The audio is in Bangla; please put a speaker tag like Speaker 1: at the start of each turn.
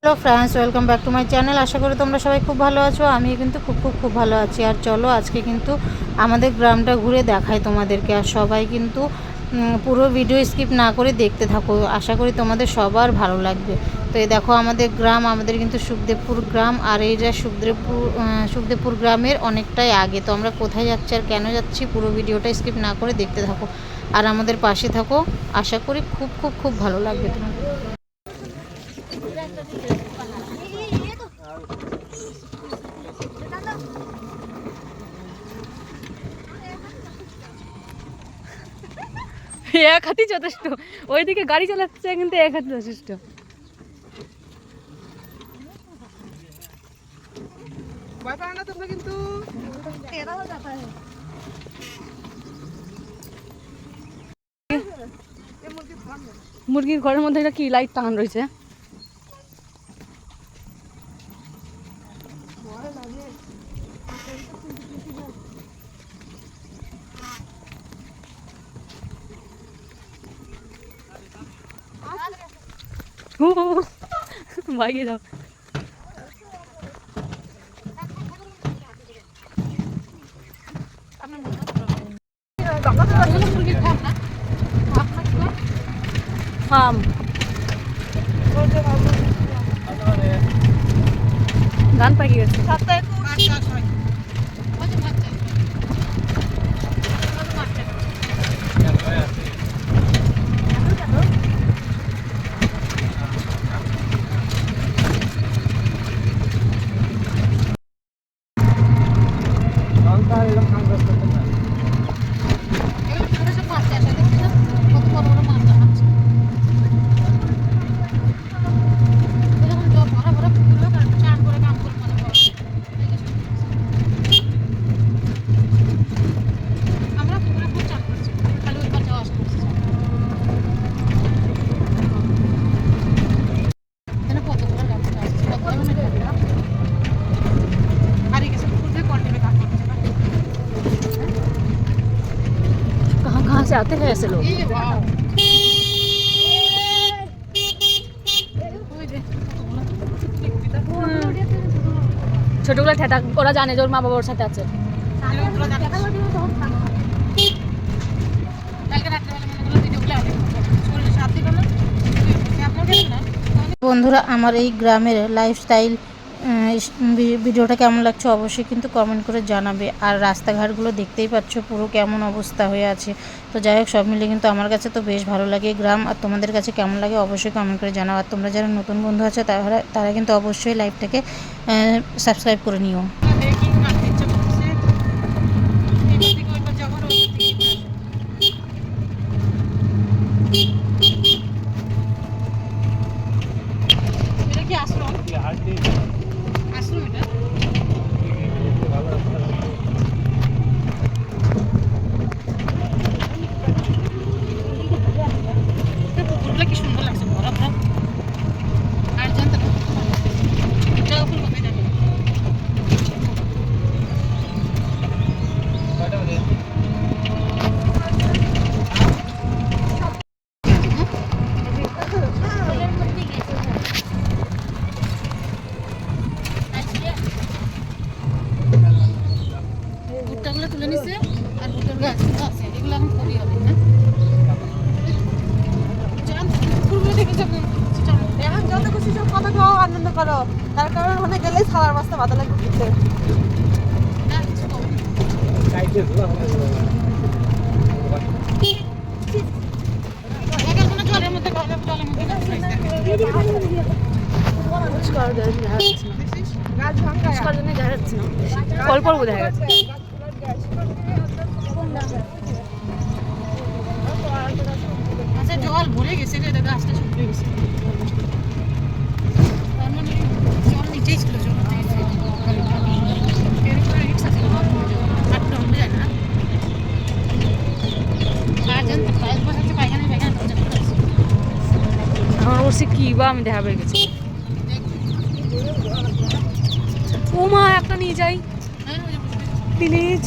Speaker 1: Hello friends, welcome back to my channel. আশা করি তোমরা সবাই খুব ভালো আছো। আমি কিন্তু খুব ভালো আছি। আর চলো আজকে কিন্তু আমাদের গ্রামটা ঘুরে দেখাই তোমাদেরকে। আর সবাই কিন্তু পুরো ভিডিও স্কিপ না করে দেখতে থাকো। আশা করি তোমাদের সবার ভালো লাগবে। তো এই দেখো আমাদের গ্রাম, আমাদের কিন্তু সুখদেবপুর গ্রাম। আর এই যে সুখদেবপুর গ্রামের অনেকটাই আগে। তো আমরা কোথায় যাচ্ছি আর কেন যাচ্ছি পুরো ভিডিওটা স্কিপ না করে দেখতে থাকো আর আমাদের পাশে থাকো। আশা করি খুব ভালো লাগবে তোমাদের।
Speaker 2: এক হাতি যথেষ্ট, ওইদিকে গাড়ি চালাচ্ছে কিন্তু এক হাতি যথেষ্ট। মুরগির ঘরের মধ্যে এটা কি লাইট টান রয়েছে? ভাইয়ে যাও। ফার্ম গান পাকি গেছে। कहाँ से आते हैं ऐसे लोग? ছোটগুলো ঠেটা ওরা জানে যে ওর মা বাবা ওর সাথে আছে।
Speaker 1: বন্ধুরা, আমার এই গ্রামের লাইফস্টাইল ভিডিওটা কেমন লাগছে অবশ্যই কিন্তু কমেন্ট করে জানাবে। আর রাস্তাঘাটগুলো দেখতেই পাচ্ছ পুরো কেমন অবস্থা হয়ে আছে। তো যাই হোক, সব মিলে কিন্তু আমার কাছে তো বেশ ভালো লাগে গ্রাম। আর তোমাদের কাছে কেমন লাগে অবশ্যই কমেন্ট করে জানাও। আর তোমরা যারা নতুন বন্ধু আছে তারা কিন্তু অবশ্যই লাইভটাকে সাবস্ক্রাইব করে নিও।
Speaker 2: তুলে নিচ্ছে আর ভুট্টার গাছ আছে, এগুলো এখন করি হবে না। এখন যত খুশি সব কথা খাও, আনন্দ করো। তার কারণ ওখানে গেলেই খাওয়ার বাস্তা বাধা লাগবে দিতে। জলের মধ্যে অল্প অল্প দেখা যাচ্ছে। আচ্ছা, জল ভরে গেছে রে, গাছটা শুকিয়ে গেছে। জল নিচেই ছিল, জল আমার বলছি কি বা আমি দেখা পেয়ে গেছি। ও মা, একটা নিয়ে যাই প্লিজ।